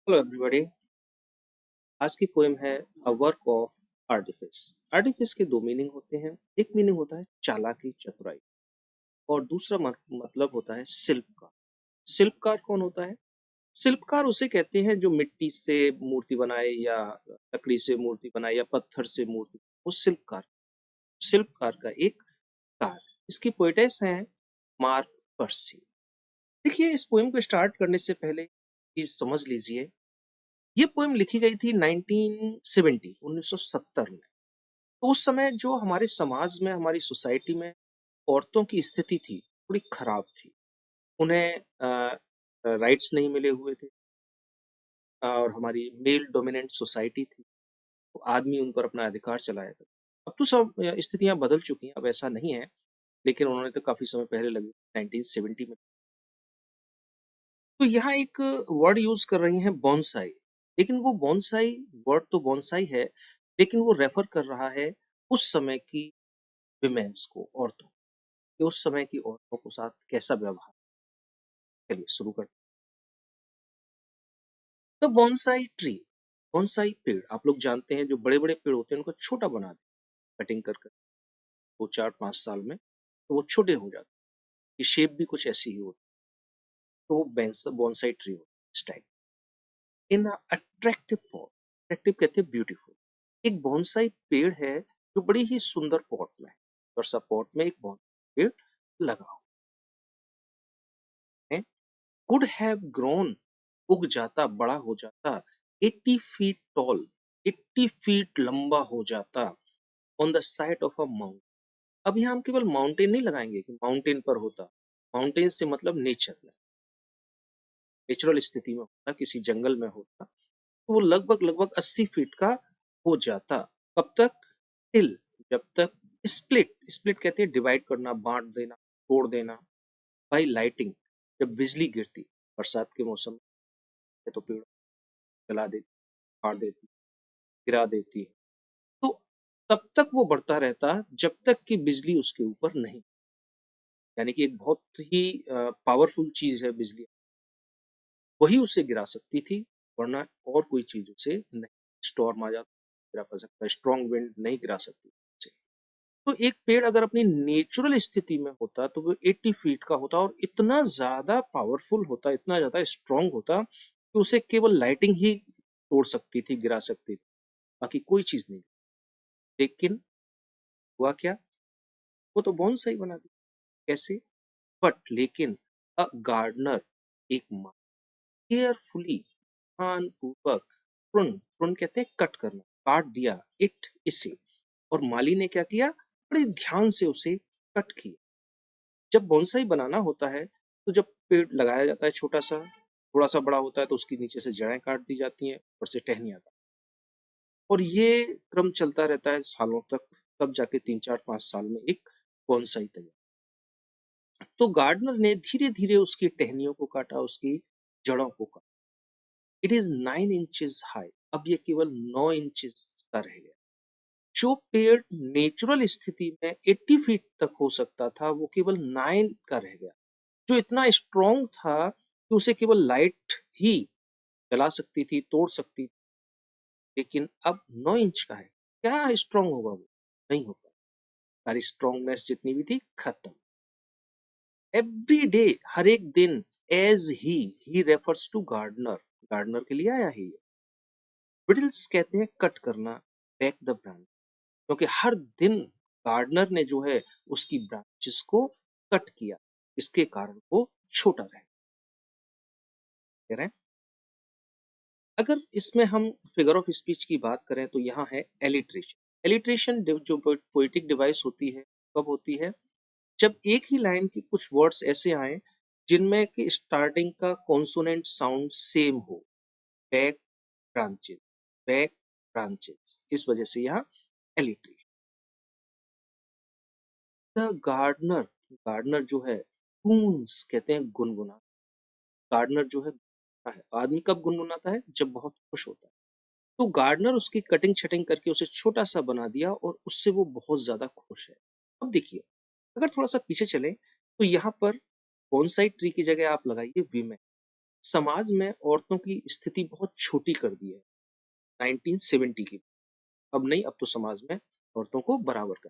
Hello everybody. आज की poem है a work of artifice. Artifice के दो मीनिंग होते हैं। एक मीनिंग होता है चालाकी, चतुराई, और दूसरा मतलब होता है शिल्पकार। शिल्पकार कौन होता है? शिल्पकार उसे कहते हैं जो मिट्टी से मूर्ति बनाए या लकड़ी से मूर्ति बनाए या पत्थर से मूर्ति, वो शिल्पकार। शिल्पकार का एक कार। इसकी पोएटेस हैं मार्क पर्सी। देखिए, इस पोएम को स्टार्ट करने से पहले चीज समझ लीजिए। ये पोएम लिखी गई थी 1970 में। तो उस समय जो हमारे समाज में, हमारी सोसाइटी में औरतों की स्थिति थी, थोड़ी खराब थी। उन्हें राइट्स नहीं मिले हुए थे, और हमारी मेल डोमिनेंट सोसाइटी थी। तो आदमी उन पर अपना अधिकार चलाया था। अब तो सब स्थितियां बदल चुकी हैं, अब ऐसा नहीं है। लेकिन उन्होंने तो काफी समय पहले लगी 1970 में। तो यहाँ एक वर्ड यूज कर रही हैं, बॉन्साई। लेकिन वो बॉन्साई वर्ड तो बॉन्साई है, लेकिन वो रेफर कर रहा है उस समय की विमेन्स को, औरतों कि उस समय की औरतों के साथ कैसा व्यवहार। चलिए शुरू करते हैं। तो बॉन्साई ट्री, बॉन्साई पेड़, आप लोग जानते हैं जो बड़े बड़े पेड़ होते हैं उनको छोटा बना दें कटिंग कर कर। 2 4 5 साल में तो वो छोटे हो जाते हैं। शेप भी कुछ ऐसी ही होती है। तो वो बॉन्साई ट्री होता है इस टाइप। इन अट्रैक्टिव पॉट, अट्रैक्टिव कहते हैं ब्यूटीफुल। एक बॉन्साई पेड़ है जो बड़ी ही सुंदर पॉट में है, और सब पॉट में एक बॉन्साई पेड़ लगा हुआ है। कुड हैव ग्रोन, उग जाता, बड़ा हो जाता। 80 फीट टॉल, 80 फीट लंबा हो जाता। On the side of a mountain. अब यहाँ हम केवल माउंटेन नहीं लगाएंगे कि माउंटेन पर होता। माउंटेन से मतलब नेचर में, नेचुरल स्थिति में होता, किसी जंगल में होता। तो वो लगभग लगभग 80 फीट का हो जाता। कब तक? टिल, जब तक स्प्लिट, स्प्लिट कहते हैं डिवाइड करना, बांट देना, तोड़ देना। बाई लाइटिंग, जब बिजली गिरती, बरसात के मौसम में तो पेड़ जला देती, फाड़ देती, गिरा देती है। तो तब तक वो बढ़ता रहता जब तक कि बिजली उसके ऊपर नहीं। यानी कि एक बहुत ही पावरफुल चीज है बिजली, वही उसे गिरा सकती थी, वरना और कोई चीज उसे नहीं। स्टॉर्म आ जाता, गिरा पा सकता, स्ट्रॉन्ग विंड नहीं गिरा सकती उसे। तो एक पेड़ अगर अपनी नेचुरल स्थिति में होता तो वो 80 फीट का होता, और इतना ज्यादा पावरफुल होता, इतना ज्यादा स्ट्रांग होता कि उसे केवल लाइटिंग ही तोड़ सकती थी, गिरा सकती थी, बाकी कोई चीज नहीं। लेकिन हुआ क्या? वो तो बॉन्साई बना दी। कैसे? बट लेकिन अ गार्डनर, एक केयरफुली, ध्यान पूर्वक, प्रून, प्रून कहते हैं कट करना, काट दिया, इट, इसे। और माली ने क्या किया? बड़े ध्यान से उसे कट किया। जब बॉन्साई बनाना होता है तो जब पेड़ लगाया जाता है छोटा सा, थोड़ा सा बड़ा होता है तो उसकी नीचे से जड़ें काट दी जाती हैं, ऊपर से टहनियाँ काट, और ये क्रम चलता रहता है सालों तक। तब जाके 3 4 5 साल में एक बॉन्साई तैयार। तो गार्डनर ने धीरे धीरे उसकी टहनियों को काटा, उसकी जड़ों को काटा। इट इज 9 इंचेस हाई, अब ये केवल 9 इंचेस का रह गया। जो पेड़ नेचुरल स्थिति में 80 फीट तक हो सकता था, वो केवल 9 का रह गया। जो इतना स्ट्रॉन्ग था कि उसे केवल लाइट ही जला सकती थी, तोड़ सकती थी। लेकिन अब 9 इंच का है, क्या स्ट्रॉन्ग होगा वो? नहीं होगा। सारी स्ट्रॉन्गनेस जितनी भी थी खत्म। एवरी डे, हर एक दिन, as he refers to gardener, gardener के लिए आया ही। ब्रिडल्स कहते हैं कट करना, बैक द ब्रांच, क्योंकि हर दिन गार्डनर ने जो है उसकी ब्रांचेस को कट किया, इसके कारण वो छोटा रह रहे हैं। अगर इसमें हम फिगर ऑफ स्पीच की बात करें तो यहाँ है एलिट्रेशन। एलिट्रेशन जो पोइटिक डिवाइस होती है, कब होती है? जब एक ही लाइन के कुछ वर्ड्स ऐसे आए जिनमें कि स्टार्टिंग का कॉन्सोनेंट साउंड सेम हो। बैक ब्रांचेस, बैक ब्रांचेस, इस वजह से यहाँ एलिट्रेशन। द गार्डनर, गार्डनर जो है, टून्स कहते हैं गुनगुना। गार्डनर जो है, आदमी कब गुनगुनाता है? जब बहुत खुश होता है। तो गार्डनर उसकी कटिंग छटिंग करके उसे छोटा सा बना दिया, और उससे वो बहुत ज्यादा खुश है। अब देखिए, अगर थोड़ा सा पीछे चले तो यहाँ पर बॉन्साई ट्री की जगह आप लगाइए वीमेन। समाज में औरतों की स्थिति बहुत छोटी कर दी है 1970 की। अब नहीं, अब तो समाज में औरतों को बराबर कर।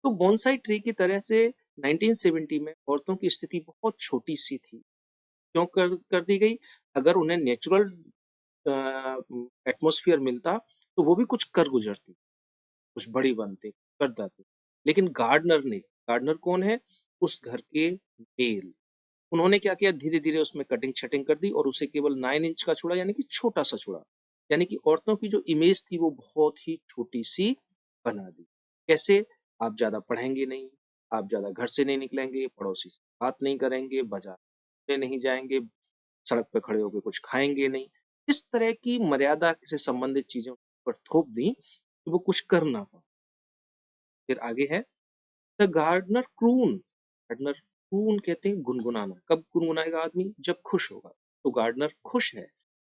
तो बोनसाई ट्री की तरह से 1970 में औरतों की स्थिति बहुत छोटी-सी थी। क्यों कर दी गई? अगर उन्हें नेचुरल एटमॉस्फेयर मिलता, तो वो भी कुछ कर गुजरती, कुछ बड़ी बनती, कर जाती। लेकिन गार्डनर कौन है? उस घर के मेल। उन्होंने क्या किया, धीरे-धीरे उसमें कटिंग-छटिंग कर दी और उसे केवल 9 इंच का छोड़ा, यानी कि छोटा-सा छोड़ा। यानी कि औरतों की जो इमेज थी वो बहुत ही छोटी-सी बना दी। कैसे? आप ज़्यादा पढ़ेंगे नहीं, आप ज़्यादा घर से नहीं निकलेंगे, पड़ोसी से बात नहीं करेंगे, बाज़ार में नहीं जाएँगे, सड़क पे खड़े होके कुछ खाएँगे नहीं। इस तरह की मर्यादा से संबंधित चीज़ों पर थोप दी कि वो कुछ कर ना पाएँ। फिर आगे है द गार्डनर क्रून कहते हैं गुनगुनाना। कब गुनगुनाएगा आदमी? जब खुश होगा। तो गार्डनर खुश है।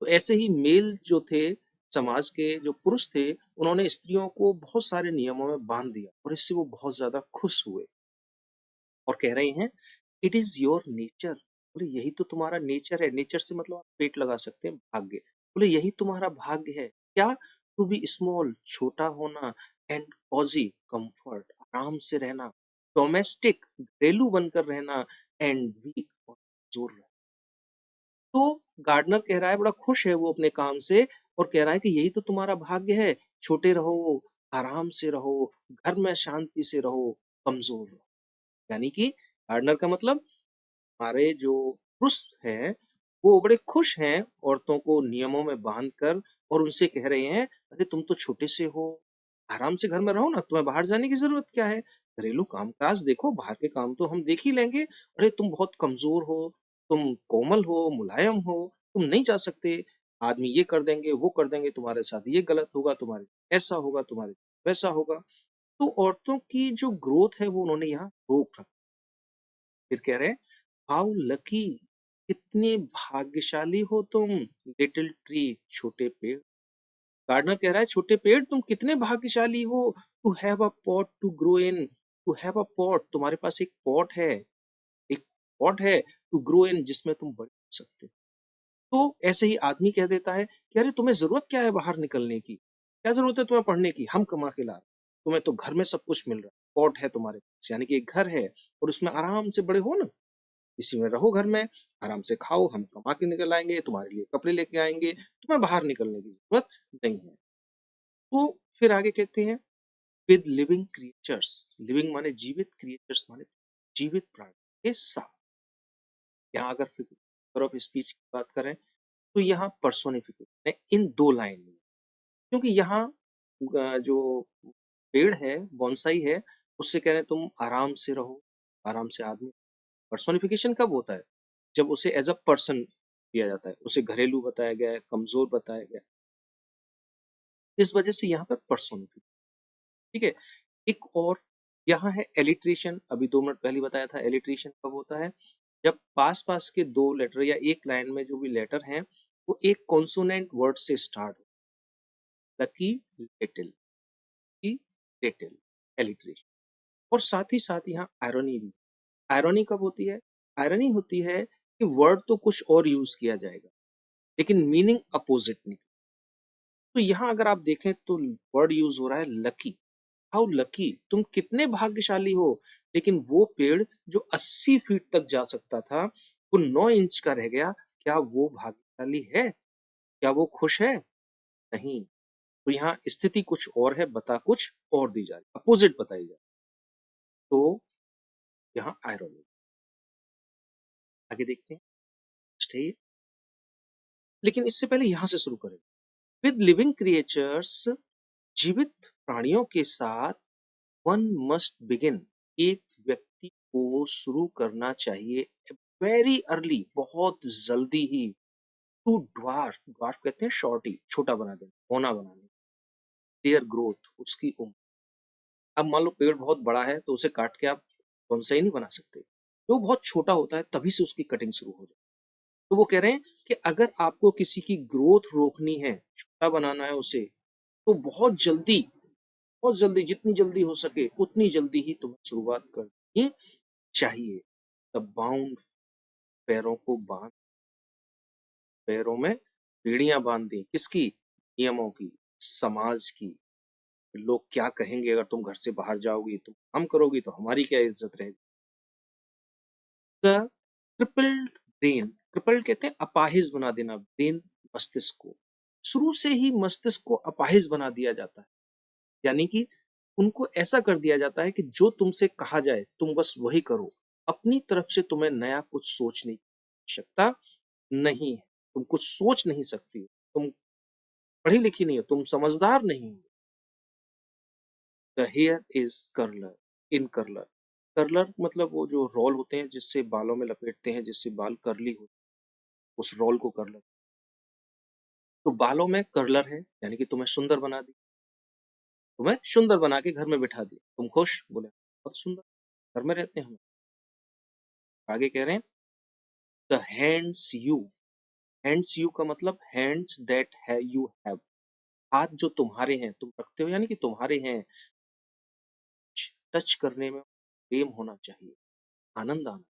तो ऐसे ही मेल जो थे, समाज के जो पुरुष थे, उन्होंने स्त्रियों को बहुत सारे नियमों में बांध दिया और इससे वो बहुत ज्यादा खुश हुए और कह रहे हैं इट इज योर नेचर। बोले यही तो तुम्हारा नेचर है। नेचर से मतलब आप पेट लगा सकते हैं, भाग्य। बोले यही तुम्हारा भाग्य है। क्या? टू बी स्मॉल, छोटा होना, एंड कॉजी, कंफर्ट, आराम से रहना, डोमेस्टिक, घरेलू बनकर रहना, एंड वीक, और जोर रहना। तो गार्डनर कह रहा है, बड़ा खुश है वो अपने काम से और कह रहा है कि यही तो तुम्हारा भाग्य है। छोटे रहो, आराम से रहो, घर में शांति से रहो, कमजोर रहो। यानी कि गार्डनर का मतलब हमारे जो पुरुष हैं, वो बड़े खुश हैं औरतों को नियमों में बांध कर और उनसे कह रहे हैं, अरे तुम तो छोटे से हो, आराम से घर में रहो ना, तुम्हें बाहर जाने की जरूरत क्या है? घरेलू कामकाज देखो, बाहर के काम तो हम देख ही लेंगे। अरे तुम बहुत कमजोर हो, तुम कोमल हो, मुलायम हो, तुम नहीं जा सकते। आदमी ये कर देंगे, वो कर देंगे, तुम्हारे साथ ये गलत होगा, तुम्हारे ऐसा होगा, तुम्हारे वैसा होगा। तो औरतों की जो ग्रोथ है वो उन्होंने यहाँ रोक रखा। फिर कह रहे हैं हाउ लकी, कितने भाग्यशाली हो तुम, लिटिल ट्री, छोटे पेड़। गार्डनर कह रहा है छोटे पेड़ तुम कितने भाग्यशाली हो, to have a pot to grow in, to have a pot, तुम्हारे पास एक पॉट है, एक पॉट है, टू ग्रो इन, जिसमें तुम बड़े हो सकते हो। तो ऐसे ही आदमी कह देता है कि अरे तुम्हें जरूरत क्या है बाहर निकलने की, क्या जरूरत है तुम्हें पढ़ने की, हम कमा के ला रहे हैं। तुम्हें तो घर में सब कुछ मिल रहा है, पॉट है तुम्हारे पास, यानी कि एक घर है और उसमें आराम से बड़े हो ना, इसी में रहो घर में, आराम से खाओ, हम कमा के निकल आएंगे, तुम्हारे लिए कपड़े लेके आएंगे, तुम्हें बाहर निकलने की जरूरत नहीं है। तो फिर आगे कहते हैं विद लिविंग क्रिएचर्स, लिविंग माने जीवित, क्रिएचर्स माने जीवित प्राणी के साथ। यहाँ अगर फिगर ऑफ स्पीच की बात करें तो यहाँ पर्सोनिफिकेशन है इन दो लाइन में। क्योंकि यहाँ जो पेड़ है, बॉन्साई है, उससे कह रहे हैं तुम आराम से रहो, आराम से आदमी। पर्सोनिफिकेशन कब होता है? जब उसे एज अ पर्सन किया जाता है, उसे घरेलू बताया गया है, कमजोर बताया गया है। इस वजह से यहाँ पर पर्सोनिफिकेशन। ठीक है। एक और यहाँ है एलिट्रेशन, अभी 2 मिनट पहले बताया था। एलिट्रेशन कब होता है? जब पास पास के दो लेटर या एक लाइन में जो भी लेटर हैं वो एक कॉन्सोनेंट वर्ड से स्टार्ट हो। लकी, लिटिल, की, लिटिल, एलिट्रेशन। और साथ ही साथ यहाँ आयरनी भी। आयरनी कब होती है? आयरनी होती है कि वर्ड तो कुछ और यूज किया जाएगा लेकिन मीनिंग अपोजिट निकले। तो यहाँ अगर आप देखें तो वर्ड यूज हो रहा है लकी। हाउ लकी, तुम कितने भाग्यशाली हो। लेकिन वो पेड़ जो 80 फीट तक जा सकता था वो 9 इंच का रह गया। क्या वो भाग्यशाली है? क्या वो खुश है? नहीं। तो यहाँ स्थिति कुछ और है, बता कुछ और दी जा रही, अपोजिट बताई जा रही। तो यहाँ आयरन आगे देखते हैं। नेक्स्ट है ये। लेकिन इससे पहले यहां से शुरू करें। विद लिविंग क्रिएचर्स, जीवित प्राणियों के साथ, वन मस्ट बिगिन, एक व्यक्ति को शुरू करना चाहिए वेरी अर्ली, बहुत जल्दी ही, टू ड्वार्फ, ड्वार्फ कहते हैं शॉर्टी, छोटा बना देना, होना बनाने, देयर ग्रोथ, उसकी उम्र। अब मान लो पेड़ बहुत बड़ा है तो उसे काट के आप बोनसाई नहीं बना सकते। तो वो बहुत छोटा होता है तभी से उसकी कटिंग शुरू हो जाए। तो वो कह रहे हैं कि अगर आपको किसी की ग्रोथ रोकनी है, छोटा बनाना है उसे, तो बहुत जल्दी, जितनी जल्दी हो सके उतनी जल्दी ही तुम्हें शुरुआत करनी चाहिए। द बाउंड, पैरों को बांध, पैरों में बेड़ियां बांध दी, किसकी? नियमों की, समाज की। लोग क्या कहेंगे अगर तुम घर से बाहर जाओगी, तुम काम करोगी तो हमारी क्या इज्जत रहेगी। द क्रिपल्ड ब्रेन, क्रिपल्ड कहते हैं अपाहिज बना देना, ब्रेन मस्तिष्क को शुरू से ही मस्तिष्क को अपाहिज बना दिया जाता है। यानी कि उनको ऐसा कर दिया जाता है कि जो तुमसे कहा जाए तुम बस वही करो, अपनी तरफ से तुम्हें नया कुछ सोचने की आवश्यकता नहीं है। तुम कुछ सोच नहीं सकती, तुम पढ़ी लिखी नहीं हो, तुम समझदार नहीं हो। The hair is curler, in curler. Curler मतलब वो जो रोल होते हैं जिससे बालों में लपेटते हैं, जिससे बाल कर्ली हो, उस रोल को कर्लर। तो बालों में कर्लर है, यानी कि तुम्हें सुंदर बना दी, तुम्हें सुंदर बना के घर में बिठा दी, तुम खुश? बोले बहुत सुंदर, घर में रहते हैं हम। आगे कह रहे हैं the hands you, hands you का मतलब हैंड्स दैट है यू हैव, हाथ जो तुम्हारे हैं, तुम रखते हो, यानी कि तुम्हारे हैं। टच करने में प्रेम होना चाहिए, आनंद आना।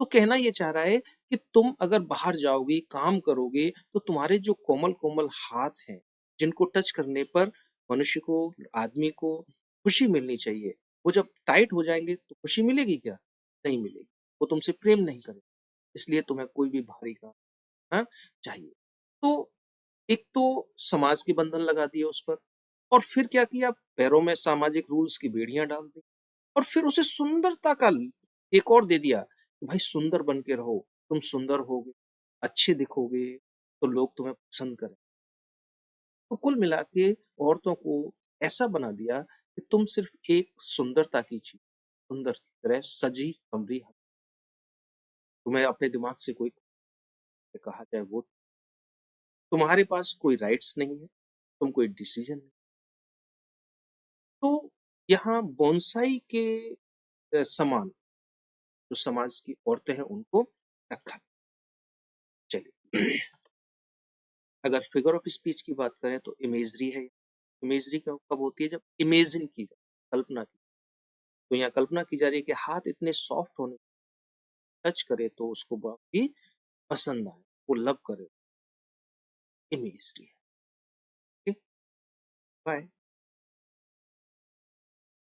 तो कहना ये चाह रहा है कि तुम अगर बाहर जाओगी, काम करोगे, तो तुम्हारे जो कोमल कोमल हाथ हैं, जिनको टच करने पर मनुष्य को, आदमी को खुशी मिलनी चाहिए, वो जब टाइट हो जाएंगे तो खुशी मिलेगी क्या? नहीं मिलेगी। वो तुमसे प्रेम नहीं करेगा, इसलिए तुम्हें कोई भी भारी काम, हाँ, चाहिए। तो एक तो समाज के बंधन लगा दिए उस पर, और फिर क्या किया, पैरों में सामाजिक रूल्स की बेड़ियां डाल दी, और फिर उसे सुंदरता का एक और दे दिया कि भाई सुंदर बन के रहो, तुम सुंदर होगे, अच्छे दिखोगे, तो लोग तुम्हें पसंद करें। तो कुल मिला के औरतों को ऐसा बना दिया कि तुम सिर्फ एक सुंदरता की चीज, सुंदर की तरह सजी संवरी, तुम्हें अपने दिमाग से कोई कहा जाए वो, तुम्हारे पास कोई राइट्स नहीं है, तुम कोई डिसीजन नहीं। तो यहाँ बोनसाई के समान जो समाज की औरतें हैं उनको रखा। चलिए, अगर फिगर ऑफ स्पीच की बात करें तो इमेजरी है। इमेजरी कब होती है? जब इमेजिन की जाए, कल्पना की। तो यहाँ कल्पना की जा रही है कि हाथ इतने सॉफ्ट होने, टच करे तो उसको बहुत ही पसंद आए, वो लव करे। इमेजरी है। बाय।